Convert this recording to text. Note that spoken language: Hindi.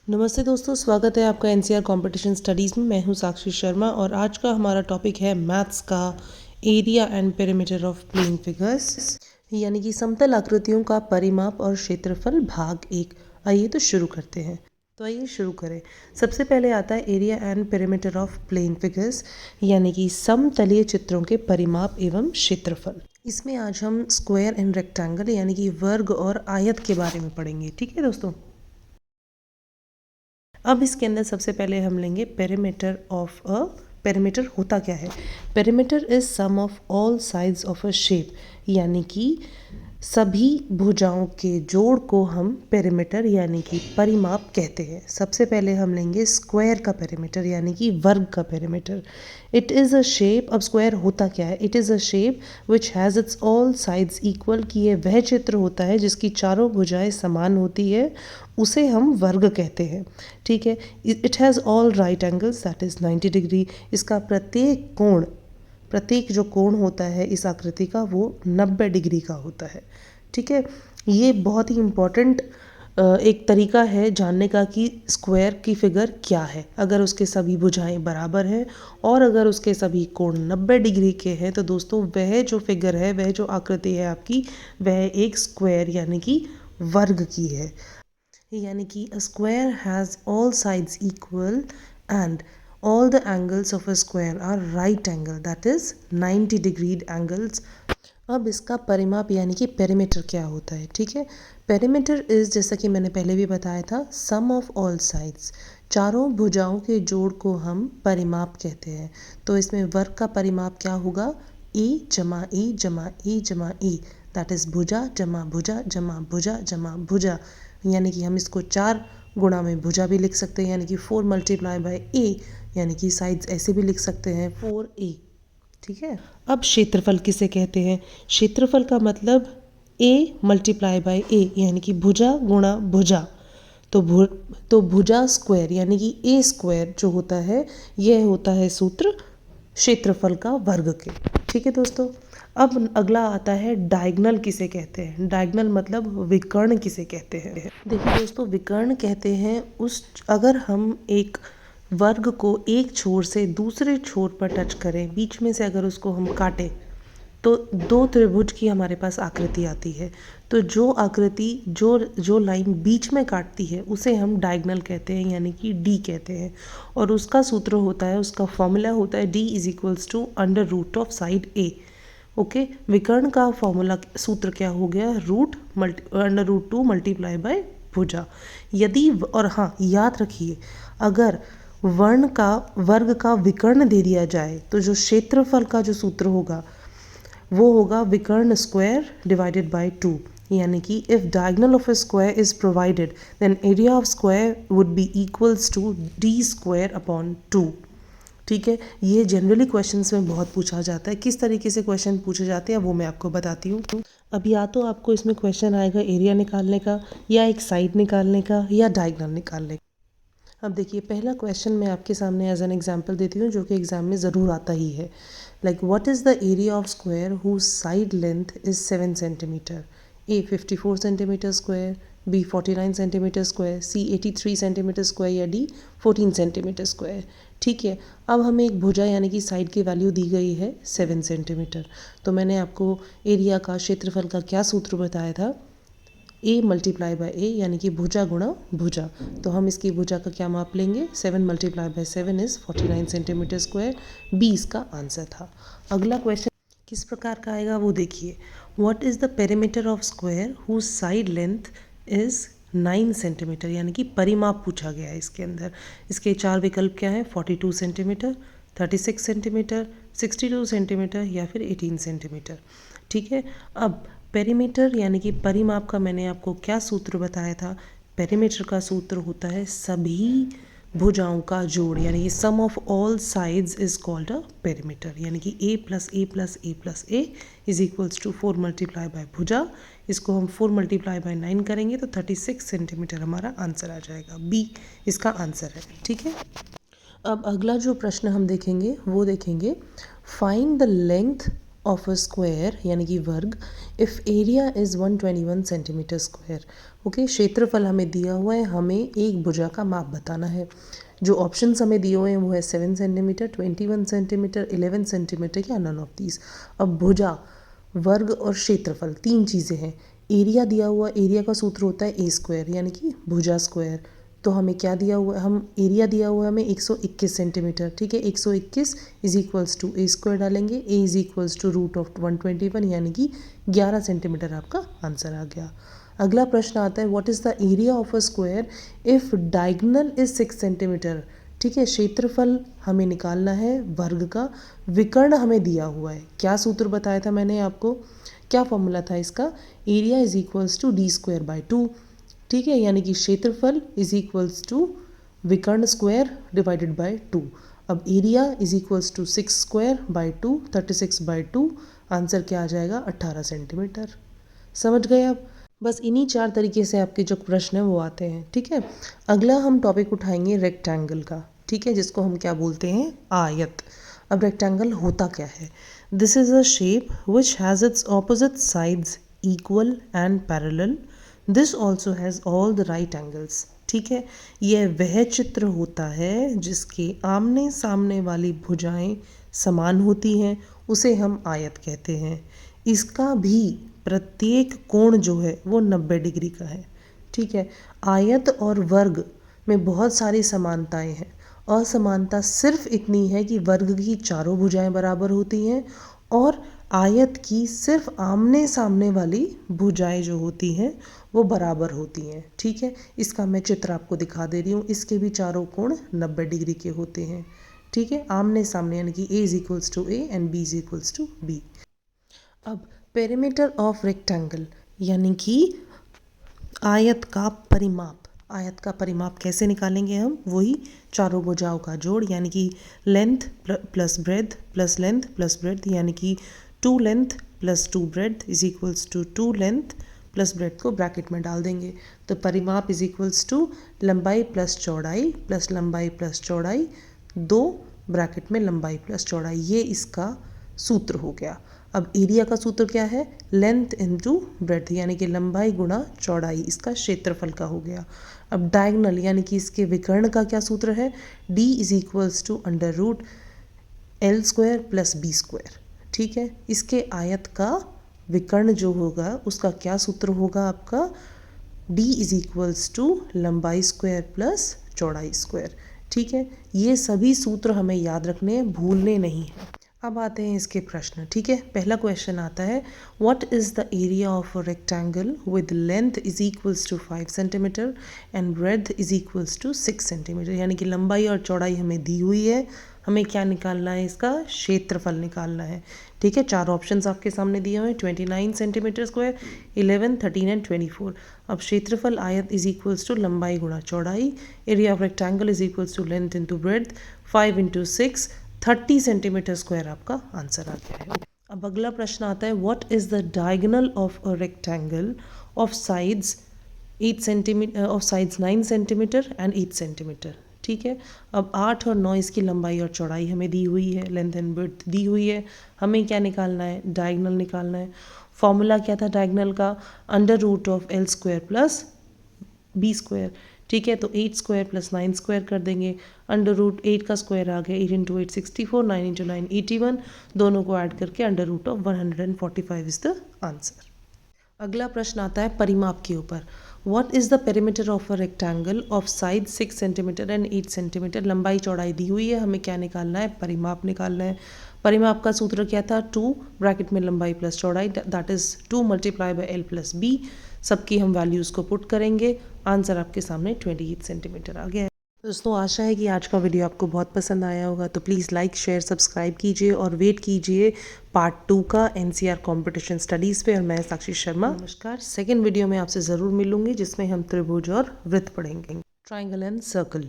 नमस्ते दोस्तों, स्वागत है आपका एनसीआर कंपटीशन स्टडीज़ में। मैं हूं साक्षी शर्मा और आज का हमारा टॉपिक है मैथ्स का area and perimeter of plane figures, यानी कि समतल आकृतियों का परिमाप और क्षेत्रफल भाग 1। आइए तो शुरू करते हैं। आइए शुरू करें। सबसे पहले आता है area and perimeter of plane figures, यानी कि समतलीय चित्रों के परिमाप एवं क्षेत्रफल। इसमें आज हम स्क्वायर एंड रेक्टेंगल यानी कि वर्ग और आयत के बारे में पढ़ेंगे। ठीक है दोस्तों। अब इसके अंदर सबसे पहले हम लेंगे पेरीमीटर ऑफ अ पेरीमीटर होता क्या है। Perimeter is sum of all sides of a shape, यानी कि सभी भुजाओं के जोड़ को हम पेरीमीटर यानी कि परिमाप कहते हैं। सबसे पहले हम लेंगे स्क्वायर का पेरीमीटर यानी कि वर्ग का perimeter. It is a shape. अब स्क्वायर होता क्या है? It is a shape which has its all sides equal, कि ये वह चित्र होता है जिसकी चारों भुजाएं समान होती है, उसे हम वर्ग कहते हैं। ठीक है। It has all right angles that is 90 degree. इसका प्रत्येक जो कोण होता है इस आकृति का वो 90 डिग्री का होता है। ठीक है। ये बहुत ही इम्पॉर्टेंट एक तरीका है जानने का कि स्क्वायर की फिगर क्या है। अगर उसके सभी भुजाएं बराबर हैं और अगर उसके सभी कोण 90 डिग्री के हैं तो दोस्तों वह जो फिगर है, वह जो आकृति है आपकी, वह एक स्क्वायर यानी कि वर्ग की है। यानी कि a square has all sides equal and all the angles of a square are right angle, that is 90 degree angles। अब इसका परिमाप यानी कि पेरीमीटर क्या होता है? ठीक है। पेरीमीटर इज, जैसा कि मैंने पहले भी बताया था, सम ऑफ ऑल साइड्स। चारों भुजाओं के जोड़ को हम परिमाप कहते हैं। तो इसमें वर्ग का परिमाप क्या होगा? ए जमा ए जमा ए जमा ए, दैट इज भुजा जमा भुजा जमा भुजा जमा भुजा। यानी कि हम इसको 4 गुणा में भुजा भी लिख सकते हैं, यानी कि 4 मल्टीप्लाई बाय ए, यानी कि साइड्स ऐसे भी लिख सकते हैं 4a। ठीक है। अब क्षेत्रफल किसे कहते हैं? क्षेत्रफल का मतलब a मल्टीप्लाई बाय a, यानी कि भुजा गुणा भुजा। तो भुजा स्क्वायर यानी कि a स्क्वायर जो होता है, यह होता है सूत्र क्षेत्रफल का वर्ग के। ठीक है दोस्तों। अब अगला आता है डायगनल किसे कहते हैं। डायगनल मतलब विकर्ण किसे कहते हैं। देखिए दोस्तों, विकर्ण कहते हैं अगर हम एक वर्ग को एक छोर से दूसरे छोर पर टच करें, बीच में से अगर उसको हम काटें तो 2 त्रिभुज की हमारे पास आकृति आती है। तो जो आकृति जो लाइन बीच में काटती है उसे हम डायगनल कहते हैं, यानी कि डी कहते हैं। और उसका सूत्र होता है, उसका फॉर्मूला होता है D is equals to under root of side A. Okay. विकर्ण का फॉर्मूला सूत्र क्या हो गया? अंडर रूट 2 मल्टीप्लाई बाय भुजा। यदि, और हाँ याद रखिए, अगर वर्ग का विकर्ण दे दिया जाए तो जो क्षेत्रफल का जो सूत्र होगा वो होगा विकर्ण स्क्वायर डिवाइडेड बाय 2। यानी कि if diagonal of a square is provided then area of square would be equals to D square upon 2। ठीक है। ये जनरली क्वेश्चंस में बहुत पूछा जाता है। किस तरीके से क्वेश्चन पूछे जाते हैं वो मैं आपको बताती हूँ। अब या तो आपको इसमें क्वेश्चन आएगा एरिया निकालने का, या एक साइड निकालने का, या डायगोनल निकालने का। अब देखिए, पहला क्वेश्चन मैं आपके सामने एज एन एग्जांपल देती हूँ जो कि एग्जाम में ज़रूर आता ही है। Like what is the area of square whose side length is 7 centimetre? A 54 centimetre square, B 49 centimetre square, C 83 centimetre square, या डी 14 सेंटीमीटर स्क्वायर। ठीक है। अब हमें एक भुजा यानी कि साइड की वैल्यू दी गई है 7 सेंटीमीटर। तो मैंने आपको एरिया का, क्षेत्रफल का क्या सूत्र बताया था? ए मल्टीप्लाई बाय ए, यानी कि भुजा गुणा भुजा। तो हम इसकी भुजा का क्या माप लेंगे? 7 multiply by 7 is 49 centimetre square. B इसका आंसर था। अगला क्वेश्चन किस प्रकार का आएगा वो देखिए। What is the perimeter of square whose side length is 9 centimetre, यानी कि परिमाप पूछा गया है इसके अंदर। इसके 4 विकल्प क्या हैं? 42 सेंटीमीटर, 36 सेंटीमीटर, 62 सेंटीमीटर, या फिर 18 सेंटीमीटर। ठीक है। अब पेरीमीटर यानी कि परिमाप का मैंने आपको क्या सूत्र बताया था? पेरीमीटर का सूत्र होता है सभी भुजाओं का जोड़, यानी कि sum of all sides is called a perimeter. यानी कि A plus A plus A plus A is equals to 4 multiply by भुजा। इसको हम 4 मल्टीप्लाई बाय 9 करेंगे तो 36 सेंटीमीटर हमारा आंसर आ जाएगा। बी इसका आंसर है। ठीक है। अब अगला जो प्रश्न हम देखेंगे वो देखेंगे, find the length of a square यानी कि वर्ग if area is 121 centimetre square. Okay, क्षेत्रफल हमें दिया हुआ है, हमें एक भुजा का माप बताना है। जो ऑप्शंस हमें दिए हुए हैं वो है 7 सेंटीमीटर, 21 सेंटीमीटर, 11 सेंटीमीटर या नन ऑफ दीज। अब भुजा, वर्ग और क्षेत्रफल तीन चीज़ें हैं। एरिया दिया हुआ, एरिया का सूत्र होता है ए स्क्वायर यानी कि भुजा स्क्वायर। तो हमें क्या दिया हुआ है, हम एरिया दिया हुआ है हमें 121 सेंटीमीटर। ठीक है, 121 is equals to A square डालेंगे, A is equals to root of 121 यानी कि 11 सेंटीमीटर आपका आंसर आ गया। अगला प्रश्न आता है what is the area of a square if diagonal is 6 centimetre. ठीक है, क्षेत्रफल हमें निकालना है वर्ग का, विकर्ण हमें दिया हुआ है। क्या सूत्र बताया था मैंने आपको, क्या फॉर्मूला था इसका, area is equals to D square by 2। ठीक है, यानी कि क्षेत्रफल इज इक्वल्स टू विकर्ण स्क्वायर डिवाइडेड बाय 2। अब area is equals to 6 square by 2, 36 by 2, answer क्या आ जाएगा 18 सेंटीमीटर। समझ गए आप। बस इन्हीं चार तरीके से आपके जो प्रश्न हैं वो आते हैं। ठीक है, अगला हम टॉपिक उठाएंगे रेक्टेंगल का। ठीक है, जिसको हम क्या बोलते हैं, आयत। अब रेक्टेंगल होता क्या है, this is a shape which has its opposite sides equal and parallel, this also has all the right angles. ठीक है, यह वह चित्र होता है जिसके आमने सामने वाली भुजाएं समान होती हैं, उसे हम आयत कहते हैं। इसका भी प्रत्येक कोण जो है वो 90 डिग्री का है। ठीक है, आयत और वर्ग में बहुत सारी समानताएं हैं। असमानता सिर्फ इतनी है कि वर्ग की चारों भुजाएं बराबर होती हैं और आयत की सिर्फ आमने सामने वाली भुजाएं जो होती हैं वो बराबर होती हैं। ठीक है, इसका मैं चित्र आपको दिखा दे रही हूँ। इसके भी चारों कोण 90 डिग्री के होते हैं। ठीक है, आमने सामने यानी कि A is equals to A and B is equals to B. अब पेरीमीटर ऑफ रेक्टेंगल यानी कि आयत का परिमाप। आयत का परिमाप कैसे निकालेंगे हम, वही चारों भुजाओं का जोड़ यानी कि length plus breadth plus length plus breadth यानी कि 2 length plus 2 breadth is equals to 2 length plus breadth को ब्रैकेट में डाल देंगे। तो परिमाप इज इक्वल्स टू लंबाई प्लस चौड़ाई प्लस लंबाई प्लस चौड़ाई, 2 ब्रैकेट में लंबाई प्लस चौड़ाई, ये इसका सूत्र हो गया। अब एरिया का सूत्र क्या है, लेंथ इनटू ब्रेथ यानी कि लंबाई गुणा चौड़ाई, इसका क्षेत्रफल का हो गया। अब डायगोनल यानी कि इसके विकर्ण का क्या सूत्र है, d is equals to under root L square plus B square. ठीक है, इसके आयत का विकर्ण जो होगा उसका क्या सूत्र होगा आपका, d इज इक्वल्स टू लंबाई स्क्वायर प्लस चौड़ाई स्क्वायर। ठीक है, ये सभी सूत्र हमें याद रखने हैं, भूलने नहीं हैं। अब आते हैं इसके प्रश्न। ठीक है, पहला क्वेश्चन आता है what is the area of a rectangle with length is equals to 5 centimetre and breadth is equals to 6 centimetre. यानी कि लंबाई और चौड़ाई हमें दी हुई है, हमें क्या निकालना है, इसका क्षेत्रफल निकालना है। ठीक है, चार ऑप्शंस आपके सामने दिए हुए हैं, 29 सेंटीमीटर स्क्वायर, 11, 13 एंड 24। अब क्षेत्रफल आयत इज इक्वल्स टू लंबाई गुणा चौड़ाई, area of rectangle is equals to length into breadth, 5 into 6, 30 centimetre square आपका आंसर आ गया है। अब अगला प्रश्न आता है what is the diagonal of a rectangle of sides 8 centimetre of sides 9 centimetre and 8 centimetre. ठीक है, अब 8 और 9 इसकी लंबाई और चौड़ाई हमें दी हुई है, लेंथ एंड ब्रेड्थ दी हुई है, हमें क्या निकालना है, डायगोनल निकालना है। फॉर्मूला क्या था डायगोनल का, under root of L square plus B square. ठीक है, तो 8 स्क्वायर प्लस 9 स्क्वायर कर देंगे, अंडर रूट 8 का स्क्वायर आ गया, 8 इंटू 8 64, 9 इंटू 9 81, दोनों को ऐड करके under root of 145 is the answer. अगला प्रश्न आता है परिमाप के ऊपर, what is the perimeter of a rectangle of side 6 centimetre and 8 centimetre. लंबाई चौड़ाई दी हुई है, हमें क्या निकालना है, परिमाप निकालना है। परिमाप का सूत्र क्या था, 2 ब्रैकेट में लंबाई प्लस चौड़ाई, that is 2 multiply by L plus B. सबकी हम वैल्यूज़ को पुट करेंगे, आंसर आपके सामने 28 सेंटीमीटर आ गया है। दोस्तों, आशा है कि आज का वीडियो आपको बहुत पसंद आया होगा, तो प्लीज़ लाइक शेयर सब्सक्राइब कीजिए और वेट कीजिए पार्ट 2 का NCR कॉम्पिटिशन स्टडीज़ पे। और मैं साक्षी शर्मा, नमस्कार। सेकेंड वीडियो में आपसे ज़रूर मिलूंगी जिसमें हम त्रिभुज और वृत्त पढ़ेंगे, ट्राइंगल एंड सर्कल।